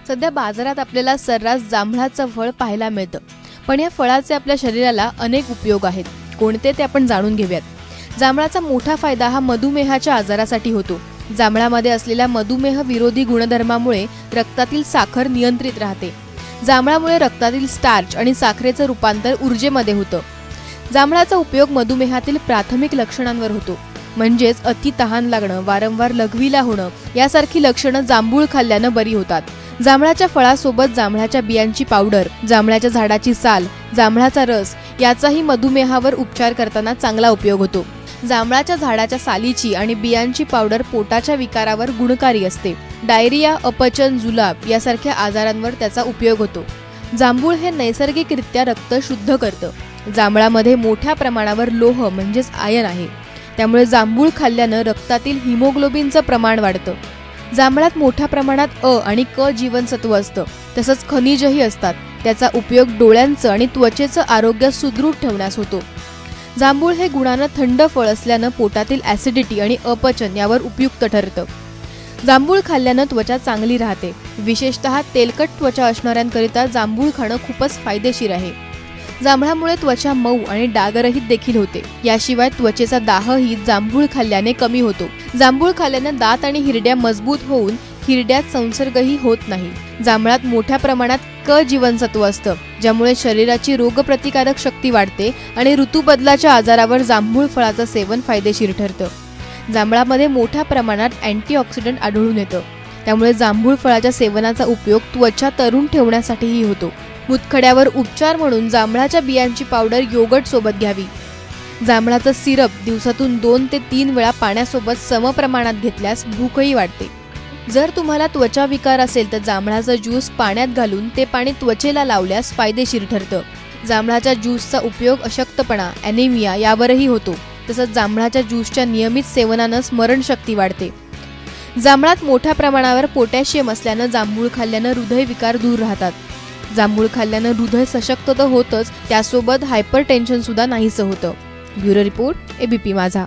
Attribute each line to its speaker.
Speaker 1: सध्या बाजारात आपल्याला सर्रास जांभळाचं फळ पाहायला मिळतं, पण या फळाचे आपल्या शरीराला अनेक उपयोग आहेत. कोणते ते आपण जाणून घेऊयात. जांभळाचा मोठा फायदा हा मधुमेहाच्या आजारासाठी होतो. जांभळामध्ये असलेल्या मधुमेह विरोधी गुणधर्मामुळे रक्तातील साखर नियंत्रित राहते. जांभळामुळे रक्तातील स्टार्च आणि साखरेचं रूपांतर ऊर्जेमध्ये होतं. जांभळाचा उपयोग मधुमेहातील प्राथमिक लक्षणांवर होतो, म्हणजेच अति तहान लागणं, वारंवार लघवीला होणं यासारखी लक्षणं जांभूळ खाल्ल्यानं बरी होतात. जांभळाच्या फळासोबत जांभळाच्या बियांची पावडर, जांभळाच्या झाडाची साल, जांभळाचा रस याचाही मधुमेहावर उपचार करताना चांगला उपयोग होतो. जांभळाच्या झाडाच्या सालीची आणि बियांची पावडर पोटाच्या विकारावर गुणकारी असते. डायरिया, अपचन, जुलाब यासारख्या आजारांवर त्याचा उपयोग होतो. जांभूळ हे नैसर्गिकरित्या रक्त शुद्ध करतं. जांभळामध्ये मोठ्या प्रमाणावर लोह म्हणजेच आयर्न आहे, त्यामुळे जांभूळ खाल्ल्यानं रक्तातील हिमोग्लोबिनचं प्रमाण वाढतं. जांभळात मोठ्या प्रमाणात अ आणि क जीवनसत्व असतं, तसंच खनिजही असतात. त्याचा उपयोग डोळ्यांचं आणि त्वचेचं आरोग्य सुदृढ ठेवण्यास होतो. जांभूळ हे गुणानं थंड फळ असल्यानं पोटातील ऍसिडिटी आणि अपचन यावर उपयुक्त ठरतं. जांभूळ खाल्ल्यानं त्वचा चांगली राहते. विशेषतः तेलकट त्वचा असणाऱ्यांकरिता जांभूळ खाणं खूपच फायदेशीर आहे. जांभळामुळे त्वचा मऊ आणि डागरहित देखील होते. याशिवाय त्वचेचा दाहही जांभूळ खाल्ल्याने कमी होतो. जांभूळ खाल्ल्याने दात आणि हिरड्या मजबूत होऊन हिरड्यात संसर्गही होत नाही. जांभळात मोठ्या प्रमाणात क जीवनसत्व असतं, ज्यामुळे शरीराची रोगप्रतिकारक शक्ती वाढते आणि ऋतुबदलाच्या आजारावर जांभूळ फळाचं सेवन फायदेशीर ठरतं. जांभळामध्ये मोठ्या प्रमाणात अँटीऑक्सिडंट आढळून येतं, त्यामुळे जांभूळ फळाच्या सेवनाचा उपयोग त्वचा तरुण ठेवण्यासाठीही होतो. मुतखड्यावर उपचार म्हणून जांभळाच्या बियांची पावडर योगर्ट सोबत घ्यावी. जांभळाचं सिरप दिवसातून 2 ते 3 वेळा पाण्यासोबत समप्रमाणात घेतल्यास भूकही वाढते. जर तुम्हाला त्वचा विकार असेल तर जांभळाचा ज्यूस पाण्यात घालून ते पाणी त्वचेला लावल्यास फायदेशीर ठरतं. जांभळाच्या ज्यूसचा उपयोग अशक्तपणा, ॲनिमिया यावरही होतो. तसंच जांभळाच्या ज्यूसच्या नियमित सेवनानं स्मरणशक्ती वाढते. जांभळात मोठ्या प्रमाणावर पोटॅशियम असल्यानं जांभूळ खाल्ल्यानं हृदयविकार दूर राहतात. जांभूळ खाल्ल्यानं हृदय सशक्त तर होतच, त्यासोबत हायपरटेन्शन सुद्धा नाहीसं होतं. ब्युरो रिपोर्ट, ABP माझा.